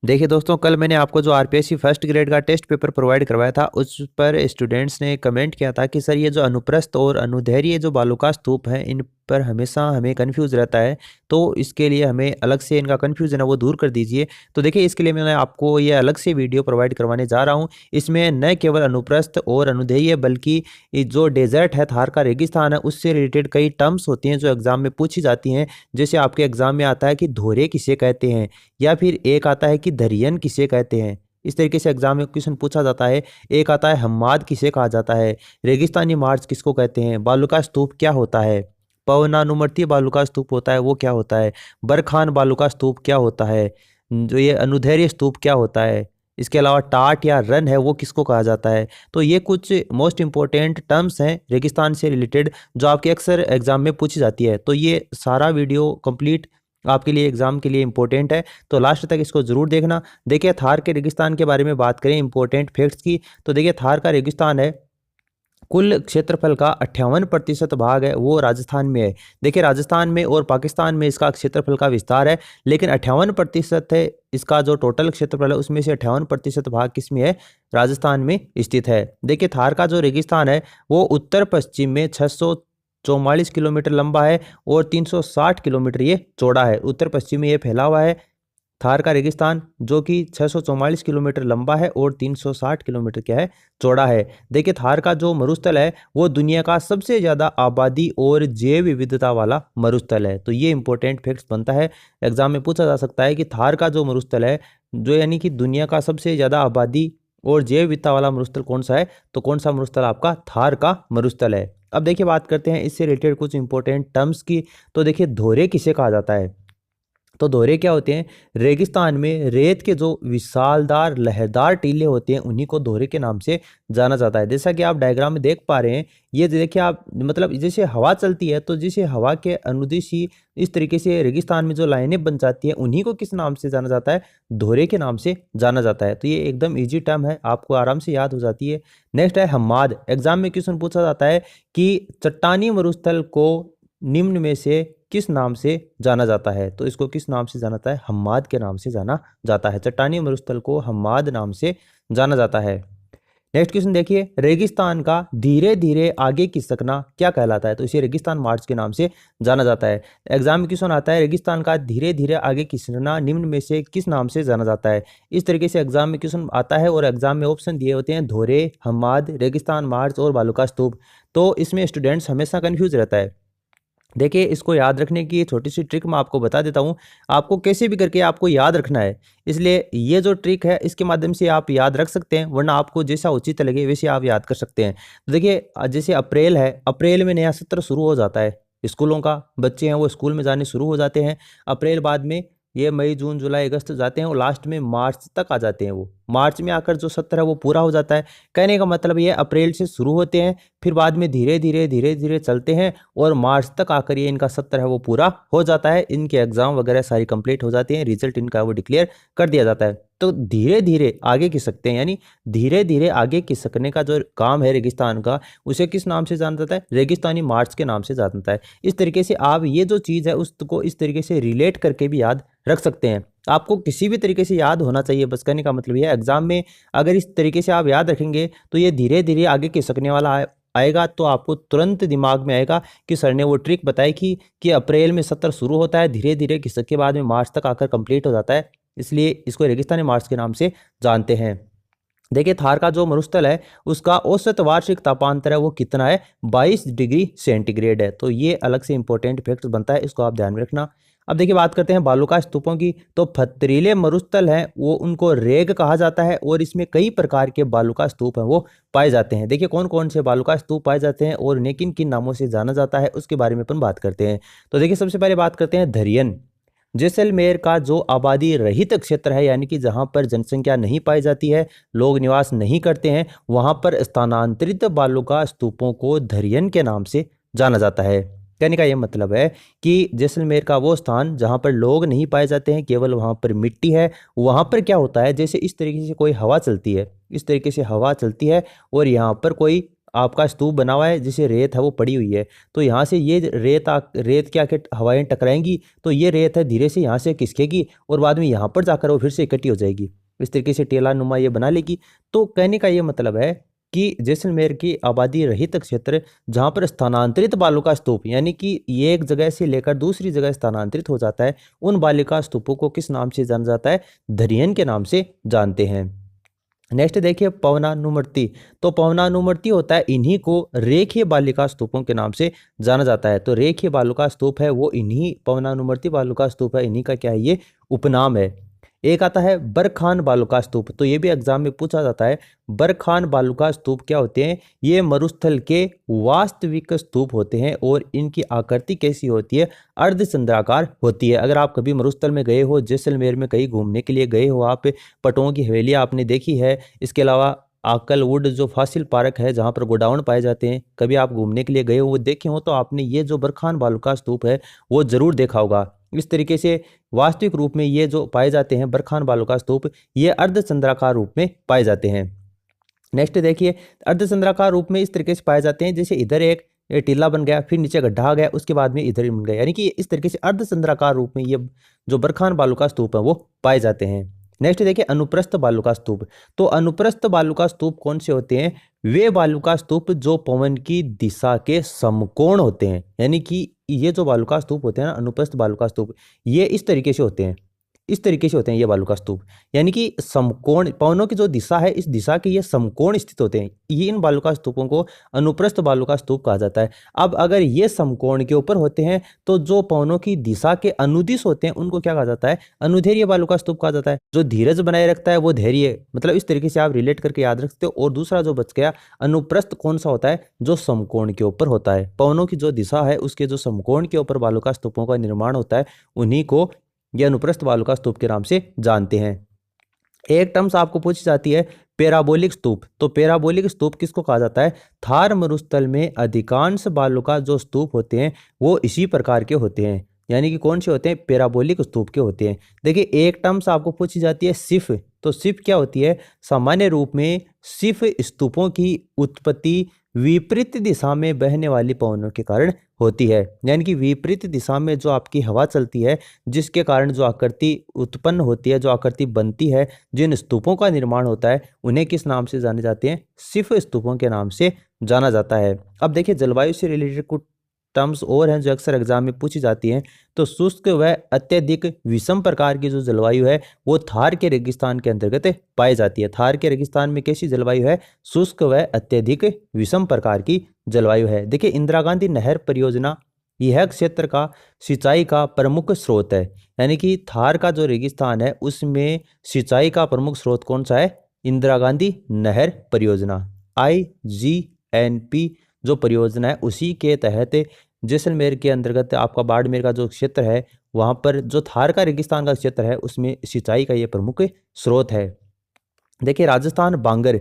देखिए दोस्तों, कल मैंने आपको जो आरपीएससी फर्स्ट ग्रेड का टेस्ट पेपर प्रोवाइड करवाया था, उस पर स्टूडेंट्स ने कमेंट किया था कि सर ये जो अनुप्रस्थ और अनुदैर्घ्य जो बालू का स्तूप है, इन पर हमेशा हमें कंफ्यूज रहता है। तो इसके लिए हमें अलग से इनका कंफ्यूजन है वो दूर कर दीजिए। तो देखिए, इसके लिए मैं आपको ये अलग से वीडियो प्रोवाइड करवाने जा रहा हूँ। इसमें न केवल अनुप्रस्थ और अनुदैर्घ्य बल्कि ये जो डेजर्ट है, थार का रेगिस्तान है, उससे रिलेटेड कई टर्म्स होती हैं जो एग्जाम में पूछी जाती हैं। जैसे आपके एग्जाम में आता है कि धोरे किसे कहते हैं, या फिर एक आता है कि दरियन किसे कहते हैं। इस तरीके से एग्जाम में क्वेश्चन पूछा जाता है। एक आता है हम्माद किसे कहा जाता है, रेगिस्तानी मार्च किसको कहते हैं, बालू का स्तूप क्या होता है, पवनानुमर्तीय बालू का स्तूप होता है वो क्या होता है, बरखान बालू का स्तूप क्या होता है, जो ये अनुदैर्घ्य स्तूप क्या होता है, इसके अलावा टाट या रन है वो किसको कहा जाता है। तो ये कुछ मोस्ट इंपॉर्टेंट टर्म्स हैं रेगिस्तान से रिलेटेड जो आपके अक्सर एग्जाम में पूछी जाती है। तो ये सारा वीडियो कंप्लीट आपके लिए एग्जाम के लिए इंपॉर्टेंट है, तो लास्ट तक इसको जरूर देखना। देखिए, थार के रेगिस्तान के बारे में बात करें इंपॉर्टेंट फैक्ट्स की, तो देखिए थार का रेगिस्तान है, कुल क्षेत्रफल का 58% भाग है वो राजस्थान में है। देखिए, राजस्थान में और पाकिस्तान में इसका क्षेत्रफल का विस्तार है, लेकिन 58% है इसका जो टोटल क्षेत्रफल है, उसमें से 58% भाग किस में है, राजस्थान में स्थित है। देखिए, थार का जो रेगिस्तान है वो उत्तर पश्चिम में 644 किलोमीटर लंबा है और 360 किलोमीटर ये चौड़ा है। उत्तर पश्चिम में ये फैला हुआ है थार का रेगिस्तान, जो कि 644 किलोमीटर लंबा है और 360 किलोमीटर क्या है, चौड़ा है। देखिए, थार का जो मरुस्थल है वो दुनिया का सबसे ज़्यादा आबादी और जैव विविधता वाला मरुस्थल है। तो ये इंपॉर्टेंट फैक्ट्स बनता है, एग्जाम में पूछा जा सकता है कि थार का जो मरुस्थल है, जो यानी कि दुनिया का सबसे ज़्यादा आबादी और जैव विविधता वाला मरुस्थल कौन सा है, तो कौन सा मरुस्थल आपका थार का मरुस्थल है। अब देखिए, बात करते हैं इससे रिलेटेड कुछ इंपॉर्टेंट टर्म्स की। तो देखिए, धोरे किसे कहा जाता है, तो दोहरे क्या होते हैं, रेगिस्तान में रेत के जो विशालदार लहरदार टीले होते हैं उन्हीं को दोहरे के नाम से जाना जाता है। जैसा कि आप डायग्राम में देख पा रहे हैं, ये देखिए आप, मतलब जैसे हवा चलती है तो जैसे हवा के अनुदिश ही इस तरीके से रेगिस्तान में जो लाइनें बन जाती हैं उन्हीं को किस नाम से जाना जाता है, दोहरे के नाम से जाना जाता है। तो ये एकदम ईजी टर्म है, आपको आराम से याद हो जाती है। नेक्स्ट है हम्माद। एग्जाम में क्वेश्चन पूछा जाता है कि चट्टानी मरुस्थल को निम्न में से किस नाम से जाना जाता है, तो इसको किस नाम से जाना जाता है, हम्माद के नाम से जाना जाता है। चट्टानी मरुस्थल को हम्माद नाम से जाना जाता है। नेक्स्ट क्वेश्चन देखिए, रेगिस्तान का धीरे धीरे आगे खिसकना क्या कहलाता है, तो इसे रेगिस्तान मार्च के नाम से जाना जाता है। एग्जाम में क्वेश्चन आता है, रेगिस्तान का धीरे धीरे आगे खिसकना निम्न में से किस नाम से जाना जाता है। इस तरीके से एग्जाम में क्वेश्चन आता है और एग्जाम में ऑप्शन दिए होते हैं, धोरे, हम्माद, रेगिस्तान मार्च और बालू का स्तूप। तो इसमें स्टूडेंट्स हमेशा कंफ्यूज रहता है। देखिए, इसको याद रखने की छोटी सी ट्रिक मैं आपको बता देता हूँ, आपको कैसे भी करके आपको याद रखना है। इसलिए ये जो ट्रिक है इसके माध्यम से आप याद रख सकते हैं, वरना आपको जैसा उचित लगे वैसे आप याद कर सकते हैं। तो देखिए, जैसे अप्रैल है, अप्रैल में नया सत्र शुरू हो जाता है, स्कूलों का बच्चे हैं वो स्कूल में जाने शुरू हो जाते हैं। अप्रैल बाद में ये मई जून जुलाई अगस्त जाते हैं और लास्ट में मार्च तक आ जाते हैं। वो मार्च में आकर जो सत्र है वो पूरा हो जाता है। कहने का मतलब ये अप्रैल से शुरू होते हैं, फिर बाद में धीरे धीरे चलते हैं और मार्च तक आकर ये इनका सत्र है वो पूरा हो जाता है। इनके एग्जाम वगैरह सारी कंप्लीट हो जाती हैं, रिजल्ट इनका वो डिक्लेयर कर दिया जाता है। तो धीरे धीरे आगे खिसकते हैं, यानी धीरे धीरे आगे खिसकने का जो काम है रेगिस्तान का, उसे किस नाम से जाना जाता है, रेगिस्तानी मार्च के नाम से जाना जाता है। इस तरीके से आप ये जो चीज़ है उसको इस तरीके से रिलेट करके भी याद रख सकते हैं। आपको किसी भी तरीके से याद होना चाहिए, बस कहने का मतलब ये है, एग्जाम में अगर इस तरीके से आप याद रखेंगे तो ये धीरे धीरे आगे खिसकने वाला आएगा, तो आपको तुरंत दिमाग में आएगा कि सर ने वो ट्रिक बताई कि अप्रैल में सत्र शुरू होता है, धीरे धीरे खिसक के बाद में मार्च तक आकर कंप्लीट हो जाता है, इसलिए इसको रेगिस्तानी मार्च के नाम से जानते हैं। देखिए, थार का जो मरुस्थल है उसका औसत वार्षिक तापांतर है वो कितना है, 22 डिग्री सेंटीग्रेड है। तो ये अलग से इंपॉर्टेंट फैक्ट बनता है, इसको आप ध्यान में रखना। अब देखिए, बात करते हैं बालू का स्तूपों की। तो पथरीले मरुस्थल हैं वो उनको रेग कहा जाता है और इसमें कई प्रकार के बालू का स्तूप हैं वो पाए जाते हैं। देखिए, कौन कौन से बालू का स्तूप पाए जाते हैं और उन्हें किन किन नामों से जाना जाता है उसके बारे में अपन बात करते हैं। तो देखिए, सबसे पहले बात करते हैं धरियन। जैसलमेर का जो आबादी रहित क्षेत्र है, यानी कि जहाँ पर जनसंख्या नहीं पाई जाती है, लोग निवास नहीं करते हैं, वहाँ पर स्थानांतरित बालू का स्तूपों को धरियन के नाम से जाना जाता है। कहने का यह मतलब है कि जैसलमेर का वो स्थान जहाँ पर लोग नहीं पाए जाते हैं, केवल वहाँ पर मिट्टी है, वहाँ पर क्या होता है, जैसे इस तरीके से कोई हवा चलती है, इस तरीके से हवा चलती है और यहाँ पर कोई आपका स्तूप बना हुआ है, जिसे रेत है वो पड़ी हुई है, तो यहाँ से ये रेत क्या के हवाएं टकराएंगी तो ये रेत है धीरे से यहाँ से खिसकेगी और बाद में यहाँ पर जाकर वो फिर से इकट्ठी हो जाएगी, इस तरीके से टेला नुमा ये बना लेगी। तो कहने का ये मतलब है कि जैसलमेर की आबादी रहित क्षेत्र जहाँ पर स्थानांतरित बालू का स्तूप यानी कि ये एक जगह से लेकर दूसरी जगह स्थानांतरित हो जाता है, उन बालिका स्तूपों को किस नाम से जाना जाता है? धरियन के नाम से जानते हैं। नेक्स्ट देखिए पवनानुमर्ति। तो पवनानुमर्ति होता है, इन्हीं को रेखीय बालिका स्तूपों के नाम से जाना जाता है। तो रेखीय बालुका स्तूप है वो इन्हीं पवनानुमर्ति बालुका स्तूप है, इन्हीं का क्या है ये उपनाम है। एक आता है बरखान बालुका स्तूप, तो ये भी एग्जाम में पूछा जाता है। बरखान बालुका स्तूप क्या होते हैं? ये मरुस्थल के वास्तविक स्तूप होते हैं और इनकी आकृति कैसी होती है? अर्धचंद्राकार होती है। अगर आप कभी मरुस्थल में गए हो, जैसलमेर में कहीं घूमने के लिए गए हो, आप पटों की हवेली आपने देखी है, इसके अलावा आकलवुड जो फासिल पार्क है जहाँ पर गोडाउन पाए जाते हैं, कभी आप घूमने के लिए गए हो वो देखे हो तो आपने ये जो बरखान बालुका स्तूप है वो जरूर देखा होगा। इस तरीके से वास्तविक रूप में ये जो पाए जाते हैं बरखान बालुका स्तूप, ये अर्धचंद्राकार रूप में पाए जाते हैं। नेक्स्ट देखिए अर्धचंद्राकार रूप में इस तरीके से पाए जाते हैं, जैसे इधर एक टीला बन गया, फिर नीचे गड्ढा आ गया, उसके बाद में इधर बन गया, यानी कि इस तरीके से अर्धचंद्राकार रूप में ये जो बरखान बालुका स्तूप है वो पाए जाते हैं। नेक्स्ट देखिए अनुप्रस्थ बालुका स्तूप। तो अनुप्रस्थ बालुका स्तूप कौन से होते हैं? वे बालुका स्तूप जो पवन की दिशा के समकोण होते हैं, यानी कि ये जो बालुका स्तूप होते हैं ना, अनुप्रस्थ बालुका स्तूप, ये इस तरीके से होते हैं, इस तरीके से होते हैं ये बालुका स्तूप, यानी कि समकोण पवनों की जो दिशा है इस दिशा के ये समकोण स्थित होते हैं। ये इन बालुका स्तूपों को अनुप्रस्थ बालुका स्तूप कहा जाता है। अब अगर ये समकोण के ऊपर होते हैं तो जो पवनों की दिशा के अनुदिश होते हैं उनको क्या कहा जाता है? अनुधैर्य बालुका स्तूप कहा जाता है। जो धीरज बनाए रखता है वो धैर्य, मतलब इस तरीके से आप रिलेट करके याद रख सकते हो। और दूसरा जो बच गया अनुप्रस्थ कौन सा होता है? जो समकोण के ऊपर होता है, पवनों की जो दिशा है उसके जो समकोण के ऊपर बालुका स्तूपों का निर्माण होता है उन्हीं को यह अनुप्रस्थ बालुका स्तूप के नाम से जानते हैं। एक टर्म्स आपको पूछी जाती है पैराबोलिक स्तूप। तो पैराबोलिक स्तूप किसको कहा जाता है? थार मरुस्थल में अधिकांश बालुका जो स्तूप होते हैं वो इसी प्रकार के होते हैं, यानी कि कौन से होते हैं? पैराबोलिक स्तूप के होते हैं। देखिए एक टर्म्स आपको पूछी जाती है सिफ। तो सिफ क्या होती है? सामान्य रूप में सिफ स्तूपों की उत्पत्ति विपरीत दिशा में बहने वाली पवनों के कारण होती है, यानी कि विपरीत दिशा में जो आपकी हवा चलती है जिसके कारण जो आकृति उत्पन्न होती है, जो आकृति बनती है, जिन स्तूपों का निर्माण होता है उन्हें किस नाम से जाने जाते हैं? सिफ स्तूपों के नाम से जाना जाता है। अब देखिए जलवायु से रिलेटेड कुछ टर्म्स और हैं जो अक्सर एग्जाम में पूछी जाती हैं। तो शुष्क व अत्यधिक विषम प्रकार की जो जलवायु है वो थार के रेगिस्तान के अंतर्गत पाई जाती है। थार के रेगिस्तान में कैसी जलवायु है? शुष्क व अत्यधिक विषम प्रकार की जलवायु है। देखिए इंदिरा गांधी नहर परियोजना यह क्षेत्र का सिंचाई का प्रमुख स्रोत है, यानी कि थार का जो रेगिस्तान है उसमें सिंचाई का प्रमुख स्रोत कौन सा है? इंदिरा गांधी नहर परियोजना, IGNP जो परियोजना है उसी के तहत जैसलमेर के अंतर्गत आपका बाड़मेर का जो क्षेत्र है वहाँ पर जो थार का रेगिस्तान का क्षेत्र है उसमें सिंचाई का ये प्रमुख स्रोत है। देखिए राजस्थान बांगर,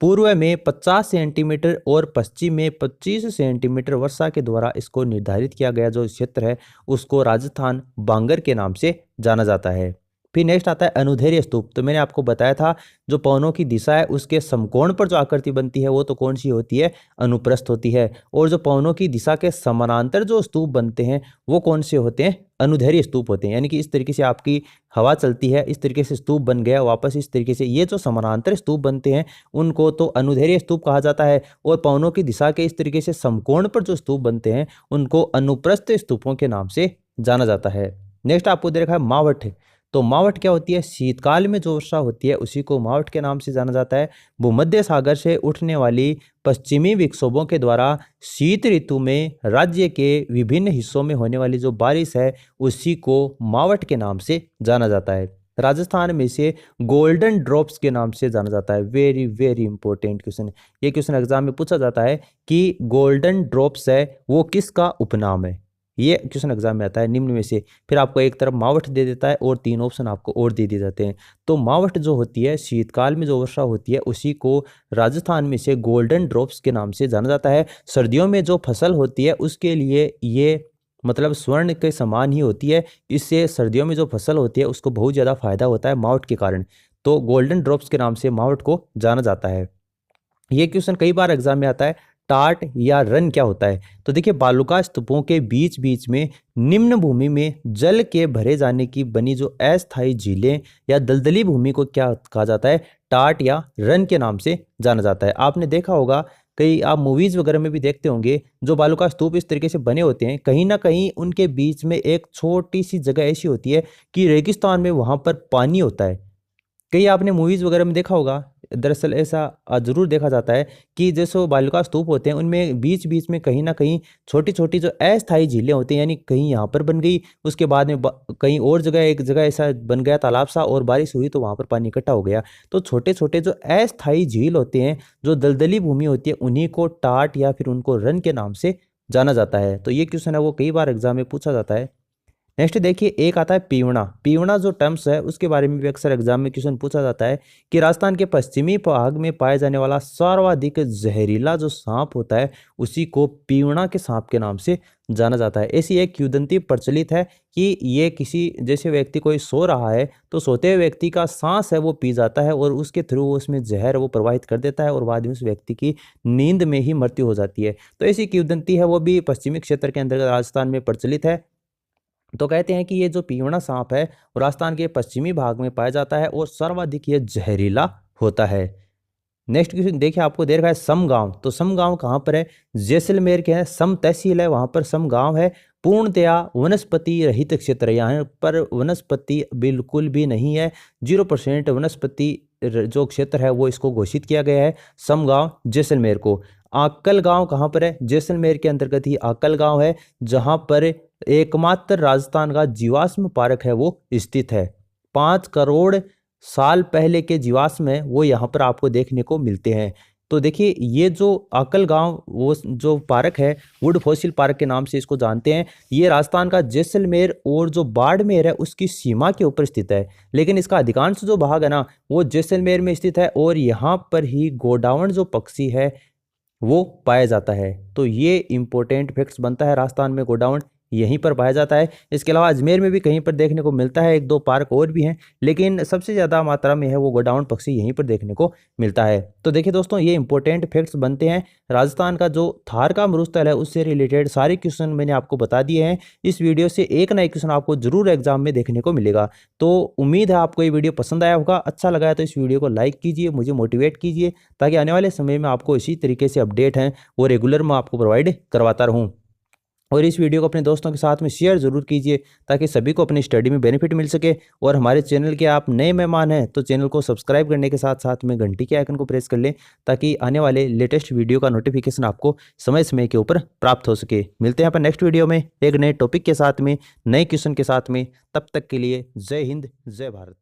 पूर्व में 50 सेंटीमीटर और पश्चिम में 25 सेंटीमीटर वर्षा के द्वारा इसको निर्धारित किया गया जो क्षेत्र है उसको राजस्थान बांगर के नाम से जाना जाता है। फिर नेक्स्ट आता है अनुधैर्य स्तूप। तो मैंने आपको बताया था जो पवनों की दिशा है उसके समकोण पर जो आकृति बनती है वो तो कौन सी होती है? अनुप्रस्थ होती है। और जो पवनों की दिशा के समानांतर जो स्तूप बनते हैं वो कौन से होते हैं? अनुधैर्य स्तूप होते हैं, यानी कि इस तरीके से आपकी हवा चलती है, इस तरीके से स्तूप बन गया वापस इस तरीके से, ये जो समानांतर स्तूप बनते हैं उनको तो अनुधैर्य स्तूप कहा जाता है। और पवनों की दिशा के इस तरीके से समकोण पर जो स्तूप बनते हैं उनको अनुप्रस्थ स्तूपों के नाम से जाना जाता है। नेक्स्ट आपको दे रखा है मावठ। तो मावठ क्या होती है? शीतकाल में जो वर्षा होती है उसी को मावठ के नाम से जाना जाता है। भूमध्य सागर से उठने वाली पश्चिमी विक्षोभों के द्वारा शीत ऋतु में राज्य के विभिन्न हिस्सों में होने वाली जो बारिश है उसी को मावठ के नाम से जाना जाता है। राजस्थान में से गोल्डन ड्रॉप्स के नाम से जाना जाता है। वेरी वेरी इंपॉर्टेंट क्वेश्चन, ये क्वेश्चन एग्जाम में पूछा जाता है कि गोल्डन ड्रॉप्स है वो किसका उपनाम है? ये क्वेश्चन एग्जाम में आता है निम्न में से। फिर आपको एक तरफ मावठ दे देता है और 3 ऑप्शन आपको और दे दिए जाते हैं। तो मावठ जो होती है शीतकाल में जो वर्षा होती है उसी को राजस्थान में से गोल्डन ड्रॉप्स के नाम से जाना जाता है। सर्दियों में जो फसल होती है उसके लिए ये मतलब स्वर्ण के समान ही होती है, इससे सर्दियों में जो फसल होती है उसको बहुत ज़्यादा फायदा होता है मावठ के कारण। तो गोल्डन ड्रॉप्स के नाम से मावठ को जाना जाता है। ये क्वेश्चन कई बार एग्जाम में आता है। टाट या रन क्या होता है? तो देखिए बालुका स्तूपों के बीच बीच में निम्न भूमि में जल के भरे जाने की बनी जो अस्थायी झीलें या दलदली भूमि को क्या कहा जाता है? टाट या रन के नाम से जाना जाता है। आपने देखा होगा कई आप मूवीज वगैरह में भी देखते होंगे, जो बालुका स्तूप इस तरीके से बने होते हैं, कहीं ना कहीं उनके बीच में एक छोटी सी जगह ऐसी होती है कि रेगिस्तान में वहां पर पानी होता है। कई आपने मूवीज वगैरह में देखा होगा। दरअसल ऐसा जरूर देखा जाता है कि जैसे वो बालुका स्तूप होते हैं उनमें बीच बीच में कहीं ना कहीं छोटी छोटी जो अस्थायी झीलें होती हैं, यानी कहीं यहाँ पर बन गई, उसके बाद में कहीं और जगह एक जगह ऐसा बन गया तालाब सा और बारिश हुई तो वहाँ पर पानी इकट्ठा हो गया। तो छोटे छोटे जो अस्थायी झील होते हैं, जो दलदली भूमि होती है, उन्हीं को टाट या फिर उनको रन के नाम से जाना जाता है। तो ये क्वेश्चन है वो कई बार एग्जाम में पूछा जाता है। नेक्स्ट देखिए एक आता है पीवणा। पीवणा जो टर्म्स है उसके बारे में भी अक्सर एग्जाम में क्वेश्चन पूछा जाता है कि राजस्थान के पश्चिमी भाग में पाया जाने वाला सर्वाधिक जहरीला जो सांप होता है उसी को पीवणा के सांप के नाम से जाना जाता है। ऐसी एक किंवदंती प्रचलित है कि ये किसी जैसे व्यक्ति कोई सो रहा है तो सोते हुए व्यक्ति का सांस है वो पी जाता है और उसके थ्रू उसमें जहर वो प्रवाहित कर देता है और बाद में उस व्यक्ति की नींद में ही मृत्यु हो जाती है। तो ऐसी किंवदंती है वो भी पश्चिमी क्षेत्र के अंतर्गत राजस्थान में प्रचलित है। तो कहते हैं कि ये जो पीवड़ा सांप है वो राजस्थान के पश्चिमी भाग में पाया जाता है और सर्वाधिक ये जहरीला होता है। नेक्स्ट क्वेश्चन देखिए आपको दे रखा है समगांव। तो समगांव कहाँ पर है? जैसलमेर के है, सम तहसील है, वहाँ पर समगांव है। पूर्णतया वनस्पति रहित क्षेत्र है, यहाँ पर वनस्पति बिल्कुल भी नहीं है। 0% वनस्पति जो क्षेत्र है वो इसको घोषित किया गया है समगांव जैसलमेर को। आकल गांव कहाँ पर है? जैसलमेर के अंतर्गत ही आकल गांव है, जहाँ पर एकमात्र राजस्थान का जीवाश्म पार्क है वो स्थित है। 5 करोड़ साल पहले के जीवाश्म है वो यहाँ पर आपको देखने को मिलते हैं। तो देखिए ये जो आकल गांव वो जो पार्क है वुड फॉसिल पार्क के नाम से इसको जानते हैं। ये राजस्थान का जैसलमेर और जो बाड़मेर है उसकी सीमा के ऊपर स्थित है, लेकिन इसका अधिकांश जो भाग है ना वो जैसलमेर में स्थित है और यहाँ पर ही गोडावण जो पक्षी है वो पाया जाता है। तो ये इंपॉर्टेंट फैक्ट्स बनता है, राजस्थान में गोडाउन यहीं पर पाया जाता है। इसके अलावा अजमेर में भी कहीं पर देखने को मिलता है, 1-2 पार्क और भी हैं, लेकिन सबसे ज़्यादा मात्रा में है वो गोडाउन पक्षी यहीं पर देखने को मिलता है। तो देखिए दोस्तों ये इंपॉर्टेंट फैक्ट्स बनते हैं। राजस्थान का जो थार का मरुस्थल है उससे रिलेटेड सारे क्वेश्चन मैंने आपको बता दिए हैं। इस वीडियो से एक ना एक क्वेश्चन आपको जरूर एग्जाम में देखने को मिलेगा। तो उम्मीद है आपको ये वीडियो पसंद आया होगा। अच्छा लगा है तो इस वीडियो को लाइक कीजिए, मुझे मोटिवेट कीजिए, ताकि आने वाले समय में आपको इसी तरीके से अपडेट हैं वो रेगुलर मैं आपको प्रोवाइड करवाता रहूँ। और इस वीडियो को अपने दोस्तों के साथ में शेयर ज़रूर कीजिए ताकि सभी को अपनी स्टडी में बेनिफिट मिल सके। और हमारे चैनल के आप नए मेहमान हैं तो चैनल को सब्सक्राइब करने के साथ साथ में घंटी के आइकन को प्रेस कर लें ताकि आने वाले लेटेस्ट वीडियो का नोटिफिकेशन आपको समय समय के ऊपर प्राप्त हो सके। मिलते हैं अपन नेक्स्ट वीडियो में एक नए टॉपिक के साथ में, नए क्वेश्चन के साथ में। तब तक के लिए जय हिंद, जय भारत।